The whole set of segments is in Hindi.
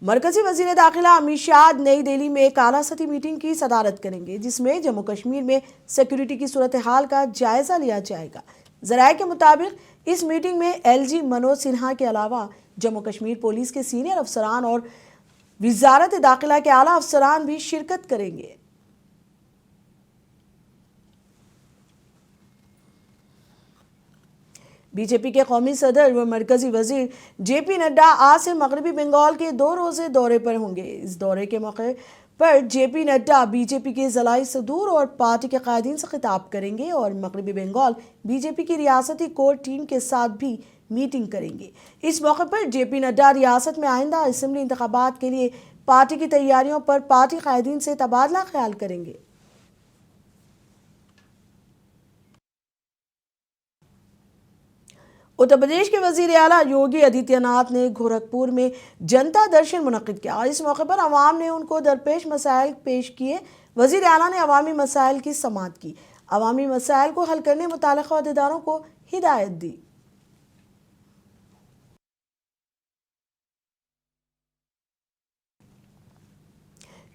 मरकजी वजीर दाखिला अमित शाह नई दिल्ली में एक आला सतही मीटिंग की सदारत करेंगे, जिसमें जम्मू कश्मीर में सिक्योरिटी की सूरत हाल का जायजा लिया जाएगा। जराये के मुताबिक इस मीटिंग में एलजी मनोज सिन्हा के अलावा जम्मू कश्मीर पुलिस के सीनियर अफसरान और वजारत दाखिला के आला अफसरान भी शिरकत करेंगे। बीजेपी के कौमी सदर व मरकजी वजीर जेपी नड्डा आज से मगरबी बंगाल के 2 रोज़े दौरे पर होंगे। इस दौरे के मौके पर जेपी नड्डा बीजेपी के ज़िलाई सदूर और पार्टी के कायदीन से खिताब करेंगे और मगरबी बंगाल बीजेपी की रियासती कोर टीम के साथ भी मीटिंग करेंगे। इस मौके पर जेपी नड्डा रियासत में आइंदा असम्बली इंतखाबात के लिए पार्टी की तैयारियों पर पार्टी कायदीन से तबादला ख्याल करेंगे। उत्तर प्रदेश के वजीर आला योगी आदित्यनाथ ने गोरखपुर में जनता दर्शन मुनक्किद किया। इस मौके पर अवाम ने उनको दरपेश मसाइल पेश किए। वजीर आला ने अवामी मसाइल की समाअत की, अवामी मसाइल को हल करने मुताल्लिक़ अहदेदारों को हिदायत दी।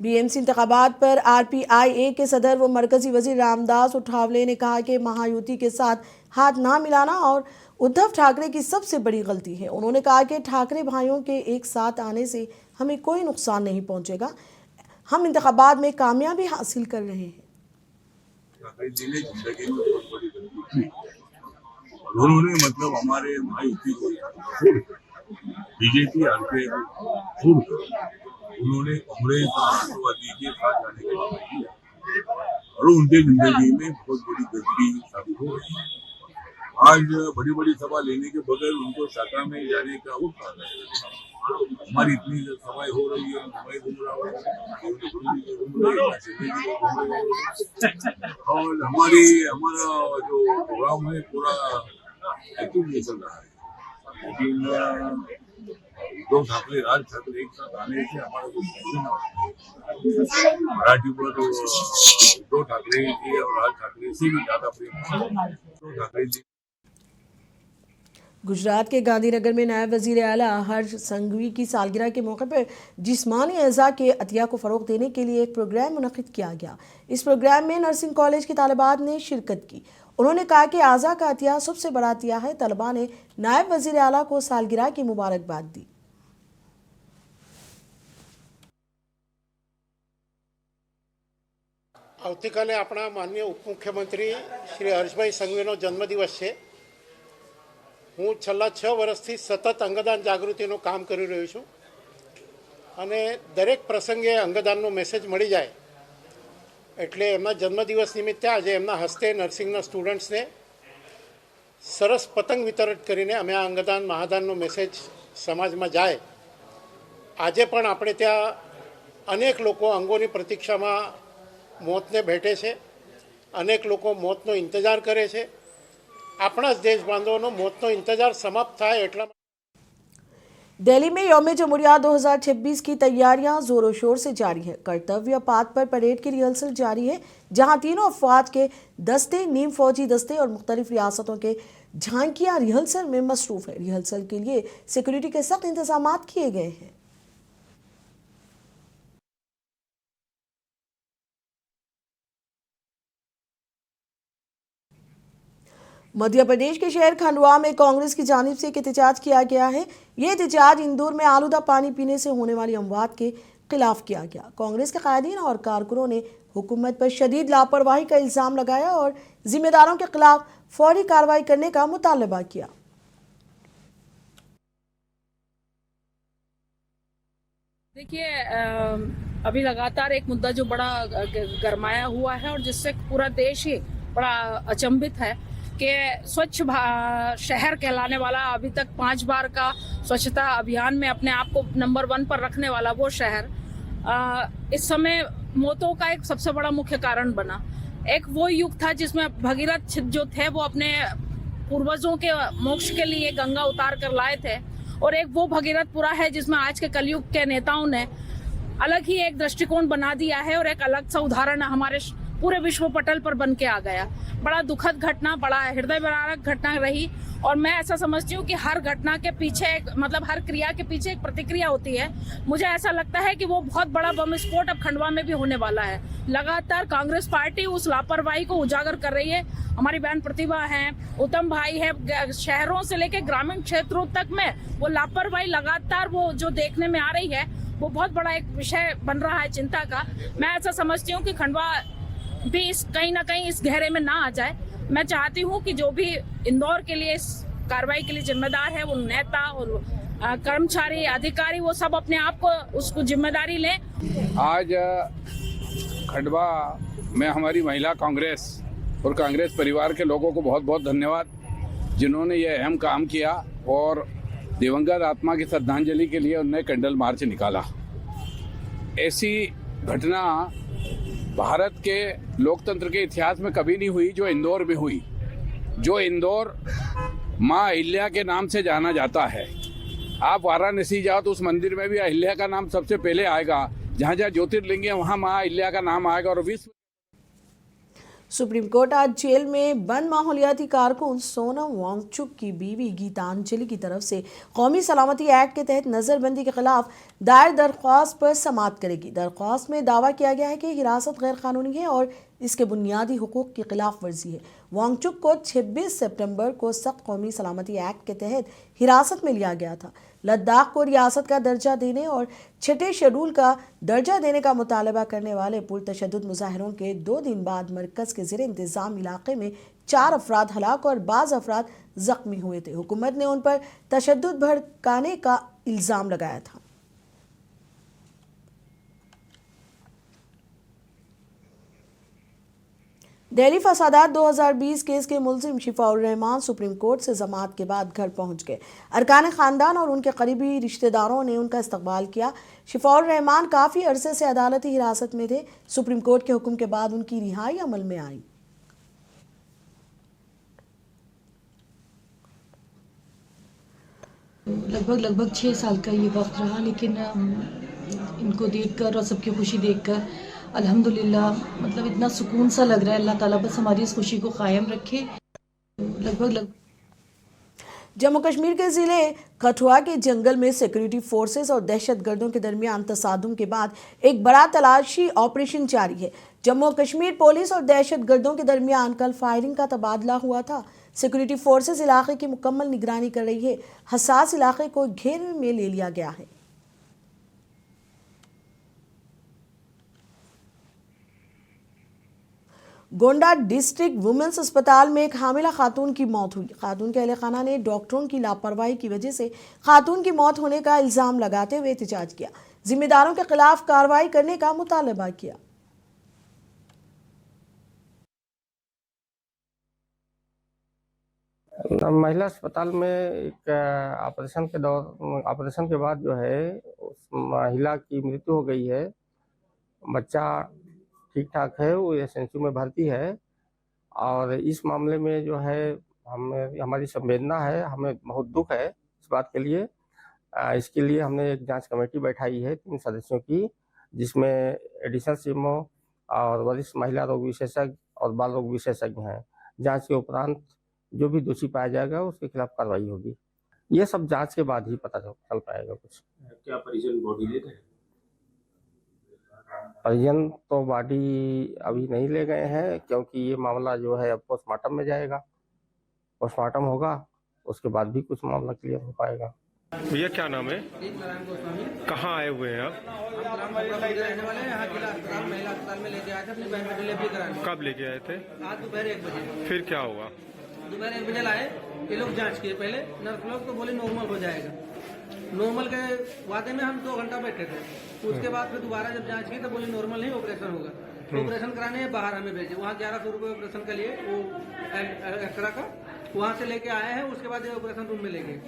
बीएमसी इंतखाबात पर आरपीआईए के सदर व मरकजी वजीर रामदास उठावले ने कहा कि महायुति के साथ हाथ ना मिलाना और उद्धव ठाकरे की सबसे बड़ी गलती है। उन्होंने कहा कि ठाकरे भाइयों के एक साथ आने से हमें कोई नुकसान नहीं पहुंचेगा। हम इंतखाबात में कामयाबी हासिल कर रहे हैं। उन्होंने मतलब हमारे महायुति को बीजेपी उन्होंने कांग्रेस और राष्ट्रवादी के साथ जाने का निर्णय किया और उनके जिंदगी में बहुत बड़ी गलती साबित हो रही है। आज बड़ी बड़ी सभा लेने के बगैर उनको शाखा में जाने का वो कारण है। हमारी इतनी सभाएं हो रही है, मैं घूम रहा हूँ और हमारा जो प्रोग्राम है पूरा एक्टिव नहीं चल रहा है। लेकिन उद्धव ठाकरे राज ठाकरे एक साथ आने से हमारा कुछ मराठी पर उद्धव ठाकरे जी और राज ठाकरे से भी ज्यादा प्रेम उद्धव ठाकरे जी। गुजरात के गांधीनगर में नायब वजीर आला हर्ष संघवी की सालगिरह के मौके पर जिस्मानी अज़ा के अतिया को फ़रोग़ देने के लिए एक प्रोग्राम मुनक़्क़िद किया गया। इस प्रोग्राम में नर्सिंग कॉलेज के तालिबात ने शिरकत की। उन्होंने कहा कि आज़ा का अतिया सबसे बड़ा अतिया है। तलबा ने नायब वजीर आला को सालगिरह की मुबारकबाद दी। આવતીકાલે આપણા માનનીય ઉપમુખ્યમંત્રી શ્રી હર્ષભાઈ સંઘવીનો જન્મદિવસ છે। હું છેલ્લા 6 વર્ષથી સતત અંગદાન જાગૃતિનું કામ કરી રહ્યો છું અને દરેક પ્રસંગે અંગદાનનો મેસેજ મળી જાય એટલે એમના જન્મદિવસ નિમિત્તે આજે એમના હસ્તે નર્સિંગના સ્ટુડન્ટ્સને સરસ પતંગ વિતરણ કરીને અમે આ અંગદાન મહાદાનનો મેસેજ સમાજમાં જાય। આજે પણ આપણે ત્યાં અનેક લોકો અંગોની પ્રતીક્ષામાં मौतने भेटे छे, अनेक लोग मौतनो इंतजार करे छे। अपना देश बांधवोनो मौतनो इंतजार समाप्त थाय एटला। दिल्ली में यौम जमहूरिया 2026 की तैयारियां जोरों शोर से जारी है। कर्तव्य पाथ पर परेड की रिहर्सल जारी है, जहां तीनों अफवाज के दस्ते, नीम फौजी दस्ते और मुख्तलिफ रियासतों के झांकियां रिहर्सल में मसरूफ है। रिहर्सल के लिए सिक्योरिटी के सख्त इंतजाम किए गए हैं। मध्य प्रदेश के शहर खंडवा में कांग्रेस की जानिब से एक एहतजाज किया गया है। ये एहतजाज इंदौर में आलूदा पानी पीने से होने वाली अमवात के खिलाफ किया गया। कांग्रेस के कायदीन और कारकुनों ने हुकूमत पर शदीद लापरवाही का इल्जाम लगाया और जिम्मेदारों के खिलाफ फौरी कार्रवाई करने का मुतालबा किया। देखिए, अभी लगातार एक मुद्दा जो बड़ा गरमाया हुआ है और जिससे पूरा देश ही बड़ा अचंभित है कि स्वच्छ शहर कहलाने वाला, अभी तक 5 बार का स्वच्छता अभियान में अपने आप को नंबर 1 पर रखने वाला वो शहर इस समय मौतों का एक सबसे बड़ा मुख्य कारण बना। एक वो युग था जिसमें भगीरथ जो थे वो अपने पूर्वजों के मोक्ष के लिए गंगा उतार कर लाए थे, और एक वो भगीरथ पूरा है जिसमें आज के कलयुग के नेताओं ने अलग ही एक दृष्टिकोण बना दिया है और एक अलग सा उदाहरण हमारे पूरे विश्व पटल पर बन के आ गया। बड़ा दुखद घटना, बड़ा हृदय विदारक घटना रही और मैं ऐसा समझती हूँ कि हर घटना के पीछे मतलब हर क्रिया के पीछे एक प्रतिक्रिया होती है। मुझे ऐसा लगता है कि वो बहुत बड़ा बम विस्फोट अब खंडवा में भी होने वाला है। लगातार कांग्रेस पार्टी उस लापरवाही को उजागर कर रही है। हमारी बहन प्रतिभा है, उत्तम भाई है, शहरों से लेकर ग्रामीण क्षेत्रों तक में वो लापरवाही लगातार वो जो देखने में आ रही है, वो बहुत बड़ा एक विषय बन रहा है चिंता का। मैं ऐसा समझती हूँ कि खंडवा भी कहीं ना कहीं इस घेरे में ना आ जाए। मैं चाहती हूँ कि जो भी इंदौर के लिए इस कार्रवाई के लिए जिम्मेदार है, वो नेता और कर्मचारी अधिकारी वो सब अपने आप को उसको जिम्मेदारी लें। आज खंडवा में हमारी महिला कांग्रेस और कांग्रेस परिवार के लोगों को बहुत बहुत धन्यवाद, जिन्होंने ये अहम काम किया और दिवंगत आत्मा की श्रद्धांजलि के लिए उन्होंने कैंडल मार्च निकाला। ऐसी घटना भारत के लोकतंत्र के इतिहास में कभी नहीं हुई जो इंदौर में हुई। जो इंदौर माँ अहिल्या के नाम से जाना जाता है। आप वाराणसी जाओ तो उस मंदिर में भी अहिल्या का नाम सबसे पहले आएगा। जहाँ जहाँ ज्योतिर्लिंग है वहाँ माँ अहिल्या का नाम आएगा। और विश्व सुप्रीम कोर्ट आज जेल में बंद माहौलियाती कारकुन सोनम वांगचुक की बीवी गीतांजलि की तरफ से कौमी सलामती एक्ट के तहत नजरबंदी के खिलाफ दायर दरख्वास्त पर समाअत करेगी। दरख्वास्त में दावा किया गया है कि हिरासत गैर कानूनी है और इसके बुनियादी हुकूक की खिलाफ वर्जी है। वांगचुक को 26 सितंबर को सख्त कौमी सलामती एक्ट के तहत हिरासत में लिया गया था। लद्दाख को रियासत का दर्जा देने और 6ठे शेड्यूल का दर्जा देने का मुतालबा करने वाले पुरतशद्दुद मुजाहिरों के 2 दिन बाद मरकज़ के ज़ेर इंतज़ाम इलाके में 4 अफराद हलाक और बाज़ अफराद ज़ख्मी हुए थे। हुकूमत ने उन पर तशद्दुद भड़काने का इल्ज़ाम लगाया था। दिल्ली फसादात 2020 केस के मुल्जिम शिफाउर रहमान सुप्रीम कोर्ट से जमात के बाद घर पहुंच गए। अरकान खानदान और उनके करीबी रिश्तेदारों ने उनका इस्तकबाल किया। शिफाउर रहमान काफ़ी अरसे से अदालती हिरासत में थे। सुप्रीम कोर्ट के हुक्म के बाद उनकी रिहाई अमल में आई। लगभग 6 साल का ये वक्त रहा, लेकिन इनको देखकर और सबकी खुशी देखकर अल्हम्दुलिल्लाह मतलब इतना सुकून सा लग रहा है। अल्लाह ताला बस हमारी इस खुशी को कायम रखे। जम्मू कश्मीर के ज़िले कठुआ के जंगल में सिक्योरिटी फोर्सेस और दहशतगर्दों के दरमियान तसादुम के बाद एक बड़ा तलाशी ऑपरेशन जारी है। जम्मू कश्मीर पुलिस और दहशतगर्दों के दरमियान कल फायरिंग का तबादला हुआ था। सिक्योरिटी फोर्सेस इलाके की मुकम्मल निगरानी कर रही है। हसास इलाके को घेरे में ले लिया गया है। गोंडा डिस्ट्रिक्ट वुमेन्स अस्पताल में एक हामिला खातून की मौत हुई। खातून के अहले खाना ने डॉक्टरों की लापरवाही की वजह से खातून की मौत होने का इल्जाम लगाते हुए एहतजाज किया। जिम्मेदारों के खिलाफ कार्रवाई करने का मुतालबा किया। महिला अस्पताल में एक ऑपरेशन के बाद जो है उस महिला की मृत्यु हो गई है। बच्चा ठीक ठाक है, वो एसएनसीयू में भर्ती है। और इस मामले में जो है हमारी संवेदना है, हमें बहुत दुख है इस बात के लिए। इसके लिए हमने एक जांच कमेटी बैठाई है 3 सदस्यों की, जिसमें एडिशनल सीएमओ और वरिष्ठ महिला रोग विशेषज्ञ और बाल रोग विशेषज्ञ हैं। जांच के उपरांत जो भी दोषी पाया जाएगा उसके खिलाफ कार्रवाई होगी। ये सब जांच के बाद ही पता चल पाएगा कुछ। क्या परिजन बॉडी ले गए? परिजन तो बॉडी अभी नहीं ले गए हैं, क्योंकि ये मामला जो है अब पोस्टमार्टम में जाएगा। पोस्टमार्टम होगा, उसके बाद भी कुछ मामला क्लियर हो पाएगा। भैया क्या नाम है? कहाँ आए हुए हैं आप? कब लेके आए थे? आज दोपहर 1 बजे। फिर क्या हुआ? दोपहर 1 बजे लाए, ये लोग जांच किए। पहले नर्स लोग तो बोले नॉर्मल हो जाएगा। नॉर्मल के वादे में हम 2 घंटा बैठे थे। उसके बाद फिर दोबारा जब जांच की तो बोले नॉर्मल नहीं, ऑपरेशन होगा। ऑपरेशन कराने बाहर हमें भेजे। वहाँ 1100 रुपये ऑपरेशन के लिए, वो एक्सरा का वहाँ से लेके आए हैं। उसके बाद ये ऑपरेशन रूम में ले गए।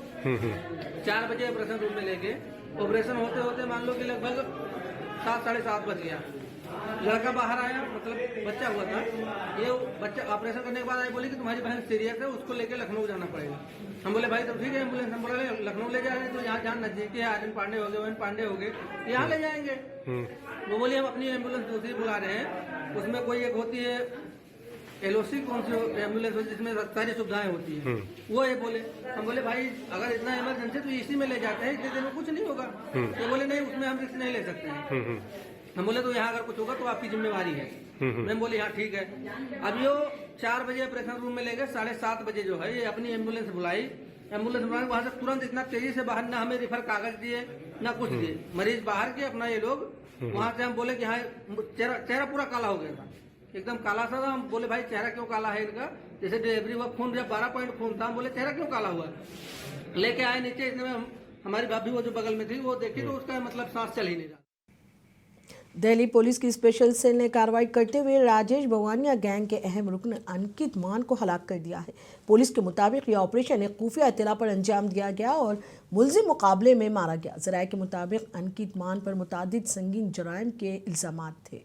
4 बजे ऑपरेशन रूम में ले गए। ऑपरेशन होते होते मान लो कि लगभग 7 साढ़े 7 बज गया। लड़का बाहर आया, मतलब बच्चा हुआ था। ये बच्चा ऑपरेशन करने के बाद आई, बोली कि तुम्हारी बहन सीरियस है, उसको लेके लखनऊ जाना पड़ेगा। हम बोले भाई तो ठीक है, एम्बुलेंस हम बोले लखनऊ ले जा रहे हैं, तो यहाँ जहाँ नजदीकी है, आर्यन पांडे हो गए, ओएन पांडे हो गए, यहाँ ले जाएंगे। वो बोले हम अपनी एम्बुलेंस दूसरी बुला रहे हैं। उसमें कोई एक होती है LOC कौन सी एम्बुलेंस होती है जिसमें सारी सुविधाएं होती है, वो ये बोले। हम बोले भाई अगर इतना इमरजेंसी तो इसी में ले जाते हैं, इतने दिन में कुछ नहीं होगा। ये बोले नहीं, उसमें हम रिस्क नहीं ले सकते हैं। हम बोले तो यहाँ अगर कुछ होगा तो आपकी जिम्मेवारी है। मैं बोले हाँ ठीक है। अब यो 4 बजे ऑपरेशन रूम में ले गए, 7:30 बजे जो है ये अपनी एम्बुलेंस बुलाई। एम्बुलेंस बुलाने वहां से तुरंत इतना तेजी से बाहर, ना हमें रिफर कागज दिए ना कुछ दिए, मरीज बाहर के अपना ये लोग वहां से। हम बोले कि हाँ, चेहरा पूरा काला हो गया था, एकदम काला सा था। हम बोले भाई चेहरा क्यों काला है इनका, जैसे डिलीवरी हुआ खून जब 12 पॉइंट खून था। हम बोले चेहरा क्यों काला हुआ। लेके आए नीचे, इतने में हमारी भाभी वो जो बगल में थी वो देखी तो उसका मतलब सांस चल ही नहीं रहा। दिल्ली पुलिस की स्पेशल सेल ने कार्रवाई करते हुए राजेश भवानिया गैंग के अहम रुकन अंकित मान को हलाक कर दिया है। पुलिस के मुताबिक यह ऑपरेशन एक खुफिया इत्तला पर अंजाम दिया गया और मुलजिम मुकाबले में मारा गया। जराये के मुताबिक अंकित मान पर मुतादिद संगीन जराइम के इल्जामात थे।